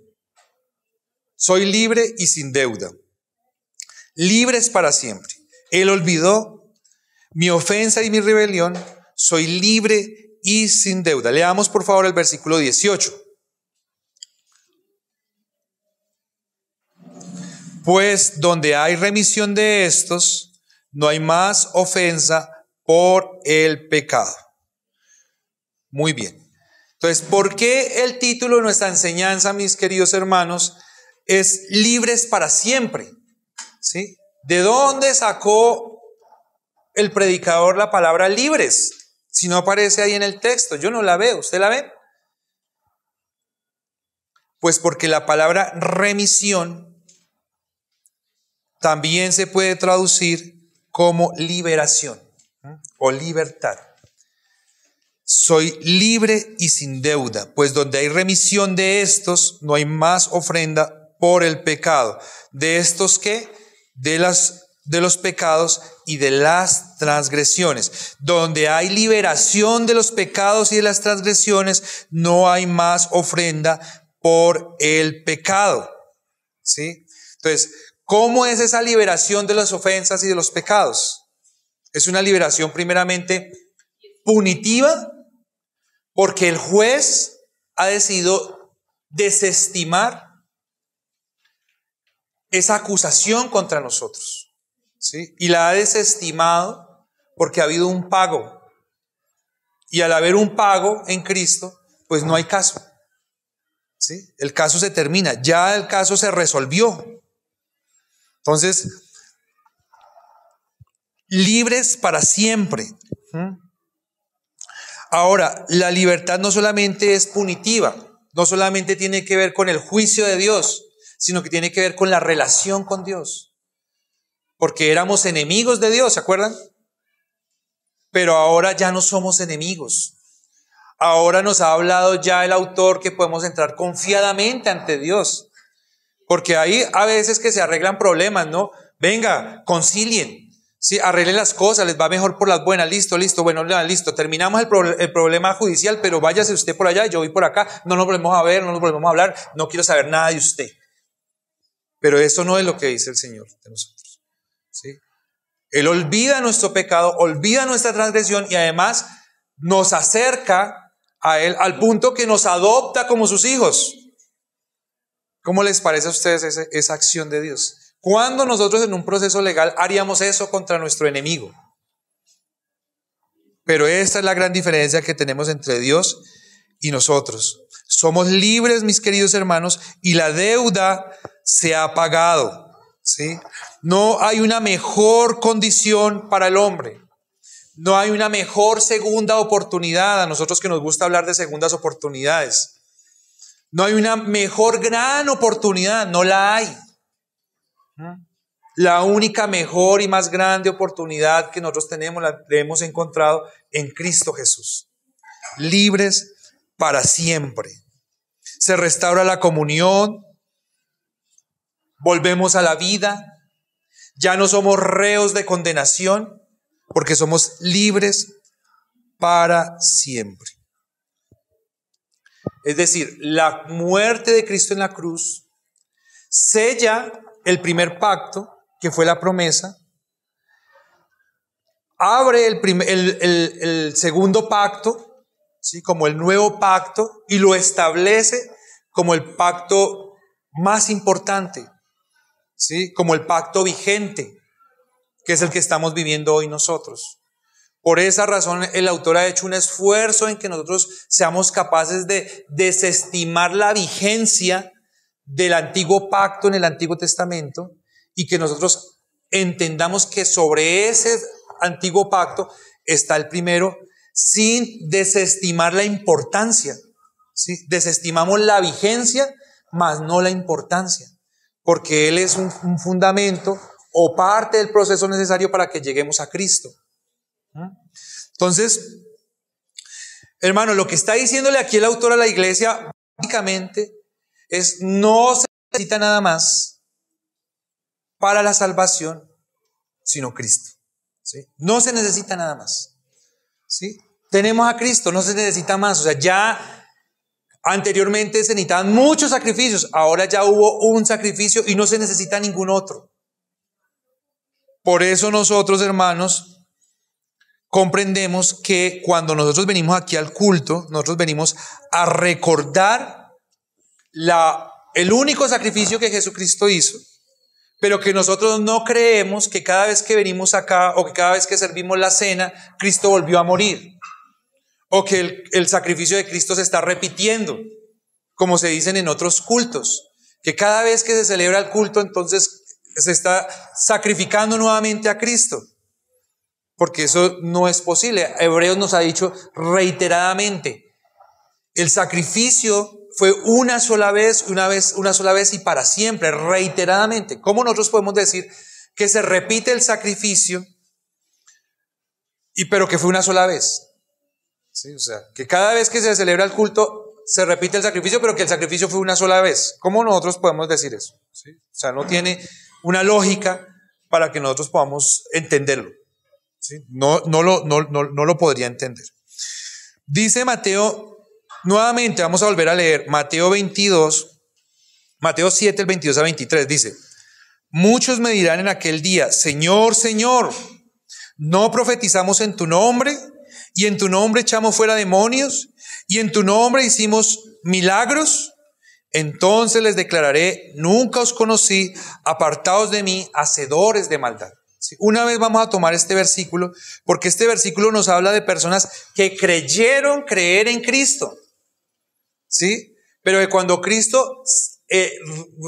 Soy libre y sin deuda. Libres para siempre. Él olvidó mi ofensa y mi rebelión. Soy libre y sin deuda. Leamos por favor el versículo 18. Pues donde hay remisión de estos, no hay más ofensa por el pecado. Muy bien. Entonces, ¿por qué el título de nuestra enseñanza, mis queridos hermanos, es libres para siempre? ¿Sí? ¿De dónde sacó el predicador la palabra libres? Si no aparece ahí en el texto, yo no la veo. ¿Usted la ve? Pues porque la palabra remisión también se puede traducir como liberación o libertad. Soy libre y sin deuda, pues donde hay remisión de estos, no hay más ofrenda por el pecado. ¿De estos qué? De los pecados y de las transgresiones. Donde hay liberación de los pecados y de las transgresiones, no hay más ofrenda por el pecado. ¿Sí? Entonces, ¿cómo es esa liberación de las ofensas y de los pecados? Es una liberación primeramente punitiva, porque el juez ha decidido desestimar esa acusación contra nosotros, ¿sí? Y la ha desestimado porque ha habido un pago. Y al haber un pago en Cristo, pues no hay caso, ¿sí? El caso se termina, ya el caso se resolvió. Entonces, libres para siempre. Ahora, la libertad no solamente es punitiva, no solamente tiene que ver con el juicio de Dios, sino que tiene que ver con la relación con Dios. Porque éramos enemigos de Dios, ¿se acuerdan? Pero ahora ya no somos enemigos. Ahora nos ha hablado ya el autor que podemos entrar confiadamente ante Dios. Porque hay a veces que se arreglan problemas, ¿no? Venga, concilien. Sí, arreglen las cosas, les va mejor por las buenas. Listo, bueno, listo. Terminamos el problema judicial, pero váyase usted por allá y yo voy por acá. No nos volvemos a ver, no nos volvemos a hablar. No quiero saber nada de usted. Pero eso no es lo que dice el Señor de nosotros. ¿Sí? Él olvida nuestro pecado, olvida nuestra transgresión y además nos acerca a Él al punto que nos adopta como sus hijos. ¿Cómo les parece a ustedes esa acción de Dios? ¿Cuándo nosotros en un proceso legal haríamos eso contra nuestro enemigo? Pero esta es la gran diferencia que tenemos entre Dios y nosotros. Somos libres, mis queridos hermanos, y la deuda se ha pagado, ¿sí? No hay una mejor condición para el hombre. No hay una mejor segunda oportunidad. A nosotros que nos gusta hablar de segundas oportunidades. No hay una mejor gran oportunidad. No la hay. La única mejor y más grande oportunidad que nosotros tenemos la hemos encontrado en Cristo Jesús. Libres para siempre. Se restaura la comunión. Volvemos a la vida. Ya no somos reos de condenación porque somos libres para siempre. Es decir, la muerte de Cristo en la cruz sella el primer pacto, que fue la promesa, abre el segundo pacto, ¿sí? Como el nuevo pacto, y lo establece como el pacto más importante, ¿sí? Como el pacto vigente, que es el que estamos viviendo hoy nosotros. Por esa razón el autor ha hecho un esfuerzo en que nosotros seamos capaces de desestimar la vigencia del antiguo pacto en el Antiguo Testamento y que nosotros entendamos que sobre ese antiguo pacto está el primero sin desestimar la importancia, ¿sí? Desestimamos la vigencia, mas no la importancia, porque Él es un fundamento o parte del proceso necesario para que lleguemos a Cristo. Entonces, hermano, lo que está diciéndole aquí el autor a la iglesia básicamente es: no se necesita nada más para la salvación sino Cristo, ¿sí? No se necesita nada más, ¿sí? Tenemos a Cristo, no se necesita más. O sea, ya anteriormente se necesitaban muchos sacrificios, ahora ya hubo un sacrificio y no se necesita ningún otro. Por eso nosotros, hermanos, comprendemos que cuando nosotros venimos aquí al culto, nosotros venimos a recordar el único sacrificio que Jesucristo hizo, pero que nosotros no creemos que cada vez que venimos acá o que cada vez que servimos la cena, Cristo volvió a morir, o que el sacrificio de Cristo se está repitiendo, como se dicen en otros cultos, que cada vez que se celebra el culto, entonces se está sacrificando nuevamente a Cristo, porque eso no es posible. Hebreos nos ha dicho reiteradamente, el sacrificio fue una sola vez y para siempre, reiteradamente. ¿Cómo nosotros podemos decir que se repite el sacrificio pero que fue una sola vez? ¿Sí? O sea, que cada vez que se celebra el culto se repite el sacrificio, pero que el sacrificio fue una sola vez. ¿Cómo nosotros podemos decir eso? ¿Sí? O sea, no tiene una lógica para que nosotros podamos entenderlo. ¿Sí? No lo podría entender. Dice Mateo, nuevamente vamos a volver a leer Mateo 7, el 22 a 23, dice: muchos me dirán en aquel día: Señor, Señor, ¿no profetizamos en tu nombre? Y en tu nombre echamos fuera demonios, y en tu nombre hicimos milagros. Entonces les declararé: nunca os conocí, apartaos de mí, hacedores de maldad. ¿Sí? Una vez vamos a tomar este versículo, porque este versículo nos habla de personas que creyeron creer en Cristo, ¿sí? Pero que cuando Cristo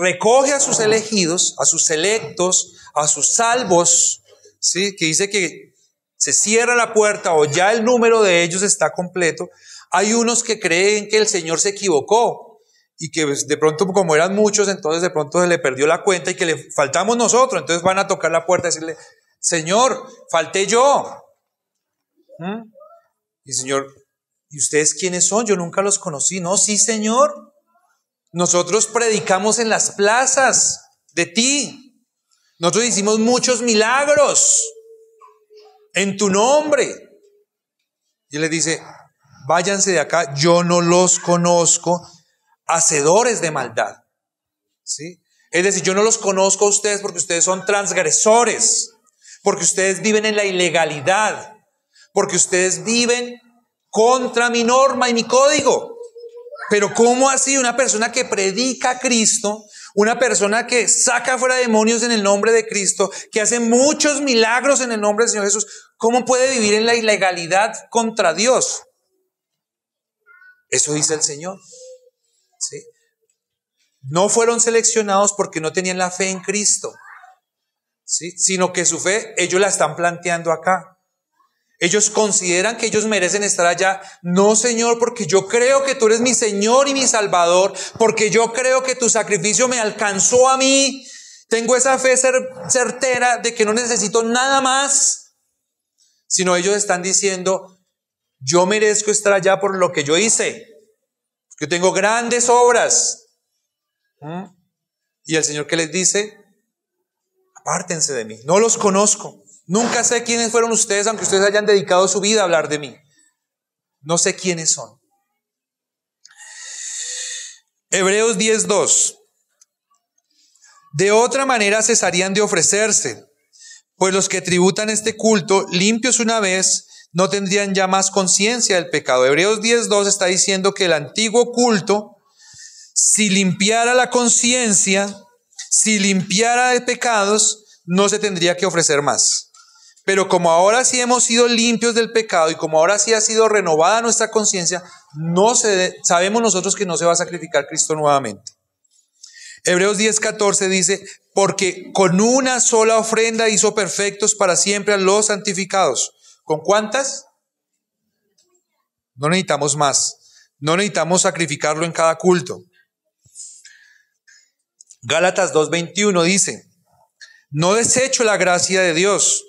recoge a sus elegidos, a sus selectos, a sus salvos, ¿sí? Que dice que se cierra la puerta o ya el número de ellos está completo, hay unos que creen que el Señor se equivocó y que de pronto, como eran muchos, entonces de pronto se le perdió la cuenta y que le faltamos nosotros. Entonces van a tocar la puerta y decirle: Señor, falté yo. Y Señor: ¿y ustedes quiénes son? Yo nunca los conocí. No, sí, Señor. Nosotros predicamos en las plazas de ti. Nosotros hicimos muchos milagros en tu nombre. Y Él les dice, váyanse de acá, yo no los conozco, hacedores de maldad. ¿Sí? Es decir, yo no los conozco a ustedes porque ustedes son transgresores, porque ustedes viven en la ilegalidad, porque ustedes viven contra mi norma y mi código. Pero ¿cómo así una persona que predica a Cristo, una persona que saca fuera demonios en el nombre de Cristo, que hace muchos milagros en el nombre del Señor Jesús, cómo puede vivir en la ilegalidad contra Dios? Eso dice el Señor. ¿Sí? No fueron seleccionados porque no tenían la fe en Cristo, ¿sí? Sino que su fe ellos la están planteando acá. Ellos consideran que ellos merecen estar allá. No, Señor, porque yo creo que tú eres mi Señor y mi Salvador, porque yo creo que tu sacrificio me alcanzó a mí. Tengo esa fe certera de que no necesito nada más. Sino ellos están diciendo, yo merezco estar allá por lo que yo hice. Yo tengo grandes obras. Y el Señor, ¿qué les dice? Apártense de mí, no los conozco. Nunca sé quiénes fueron ustedes, aunque ustedes hayan dedicado su vida a hablar de mí. No sé quiénes son. Hebreos 10:2. De otra manera cesarían de ofrecerse, pues los que tributan este culto, limpios una vez, no tendrían ya más conciencia del pecado. Hebreos 10:2 está diciendo que el antiguo culto, si limpiara la conciencia, si limpiara de pecados, no se tendría que ofrecer más. Pero como ahora sí hemos sido limpios del pecado y como ahora sí ha sido renovada nuestra conciencia, sabemos nosotros que no se va a sacrificar Cristo nuevamente. Hebreos 10:14 dice, porque con una sola ofrenda hizo perfectos para siempre a los santificados. ¿Con cuántas? No necesitamos más. No necesitamos sacrificarlo en cada culto. Gálatas 2:21 dice, no desecho la gracia de Dios,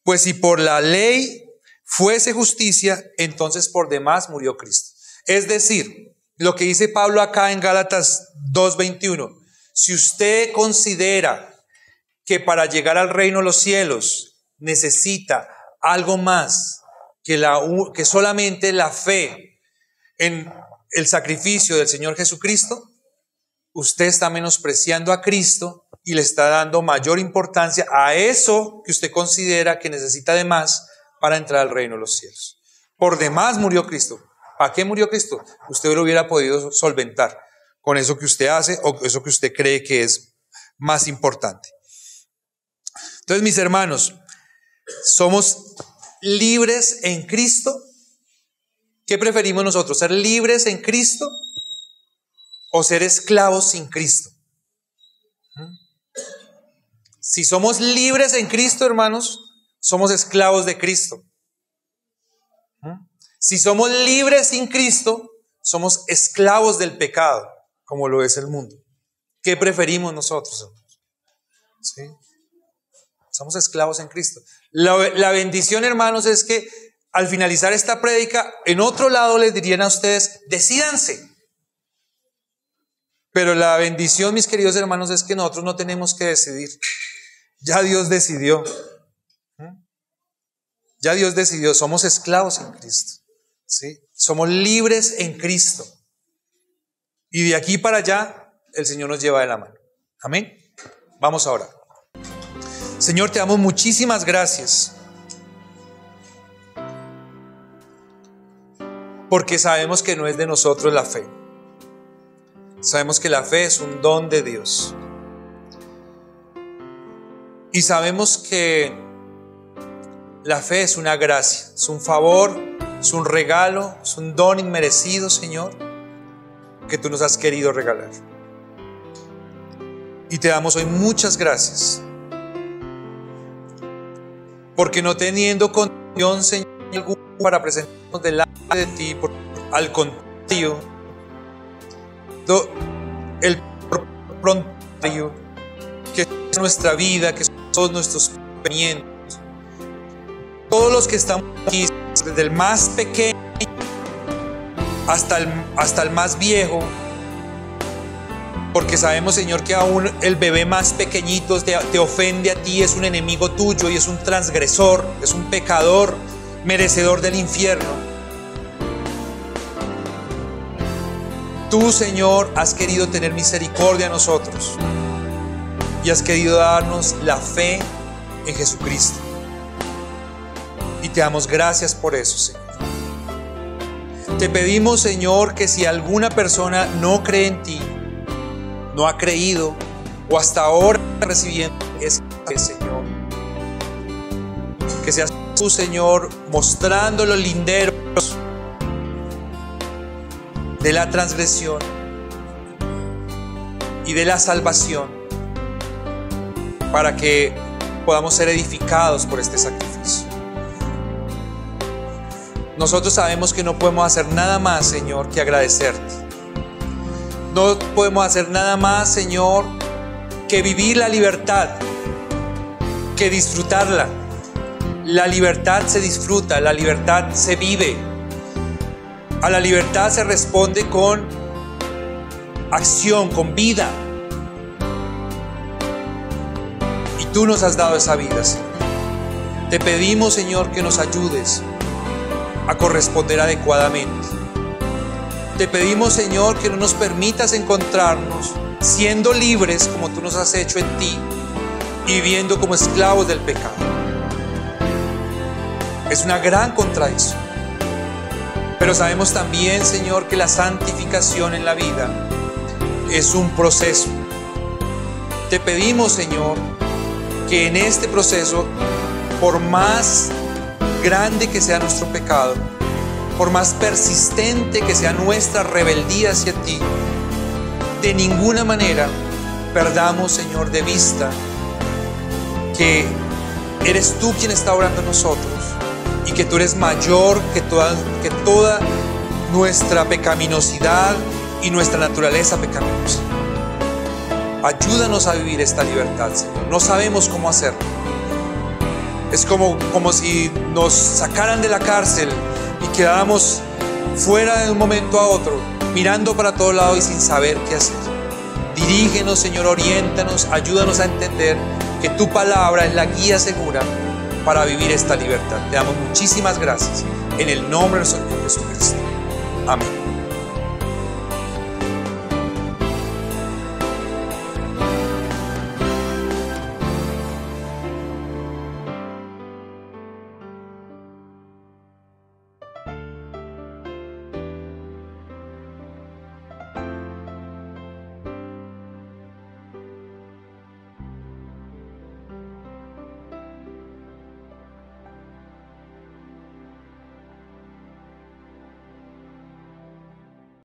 pues si por la ley fuese justicia, entonces por demás murió Cristo. Es decir, lo que dice Pablo acá en Gálatas 2:21, si usted considera que para llegar al reino de los cielos necesita algo más que solamente la fe en el sacrificio del Señor Jesucristo, usted está menospreciando a Cristo y le está dando mayor importancia a eso que usted considera que necesita de más para entrar al reino de los cielos. Por demás murió Cristo. ¿Para qué murió Cristo? Usted lo hubiera podido solventar con eso que usted hace o eso que usted cree que es más importante. Entonces, mis hermanos, somos libres en Cristo. ¿Qué preferimos nosotros? ¿Ser libres en Cristo o ser esclavos sin Cristo? Si somos libres en Cristo, hermanos, somos esclavos de Cristo. Si somos libres sin Cristo, somos esclavos del pecado, como lo es el mundo. ¿Qué preferimos nosotros, hermanos? ¿Sí? Somos esclavos en Cristo. La bendición, hermanos, es que al finalizar esta prédica, en otro lado les dirían a ustedes, decídanse. Pero la bendición, mis queridos hermanos, es que nosotros no tenemos que decidir. Ya Dios decidió. Ya Dios decidió. Somos esclavos en Cristo. ¿Sí? Somos libres en Cristo. Y de aquí para allá, el Señor nos lleva de la mano. Amén. Vamos a orar. Señor, te damos muchísimas gracias. Porque sabemos que no es de nosotros la fe. Sabemos que la fe es un don de Dios. Y sabemos que la fe es una gracia, es un favor, es un regalo, es un don inmerecido, Señor, que tú nos has querido regalar. Y te damos hoy muchas gracias. Porque no teniendo condición, Señor, alguna para presentarnos delante de ti, al contrario, el pronto que es nuestra vida, que son todos nuestros pensamientos, todos los que estamos aquí, desde el más pequeño hasta el más viejo, Porque sabemos, Señor, que aún el bebé más pequeñito te ofende a ti, es un enemigo tuyo y es un transgresor, es un pecador, merecedor del infierno. Tú, Señor, has querido tener misericordia de nosotros y has querido darnos la fe en Jesucristo. Y te damos gracias por eso, Señor. Te pedimos, Señor, que si alguna persona no cree en ti, no ha creído o hasta ahora está recibiendo esa fe, Señor, que seas tú, Señor, mostrando los linderos de la transgresión y de la salvación para que podamos ser edificados por este sacrificio. Nosotros sabemos que no podemos hacer nada más, Señor, que agradecerte. No podemos hacer nada más, Señor, que vivir la libertad, que disfrutarla. La libertad se disfruta, la libertad se vive. A la libertad se responde con acción, con vida. Y tú nos has dado esa vida, Señor. Te pedimos, Señor, que nos ayudes a corresponder adecuadamente. Te pedimos, Señor, que no nos permitas encontrarnos siendo libres como tú nos has hecho en ti y viviendo como esclavos del pecado. Es una gran contradicción. Pero sabemos también, Señor, que la santificación en la vida es un proceso. Te pedimos, Señor, que en este proceso, por más grande que sea nuestro pecado, por más persistente que sea nuestra rebeldía hacia ti, de ninguna manera perdamos, Señor, de vista que eres tú quien está obrando en nosotros y que tú eres mayor que toda nuestra pecaminosidad y nuestra naturaleza pecaminosa. Ayúdanos a vivir esta libertad, Señor. No sabemos cómo hacerlo. Es como si nos sacaran de la cárcel y quedáramos fuera de un momento a otro, mirando para todos lados y sin saber qué hacer. Dirígenos, Señor, oriéntanos, ayúdanos a entender que tu palabra es la guía segura para vivir esta libertad. Te damos muchísimas gracias en el nombre de nuestro Señor Jesucristo. Amén.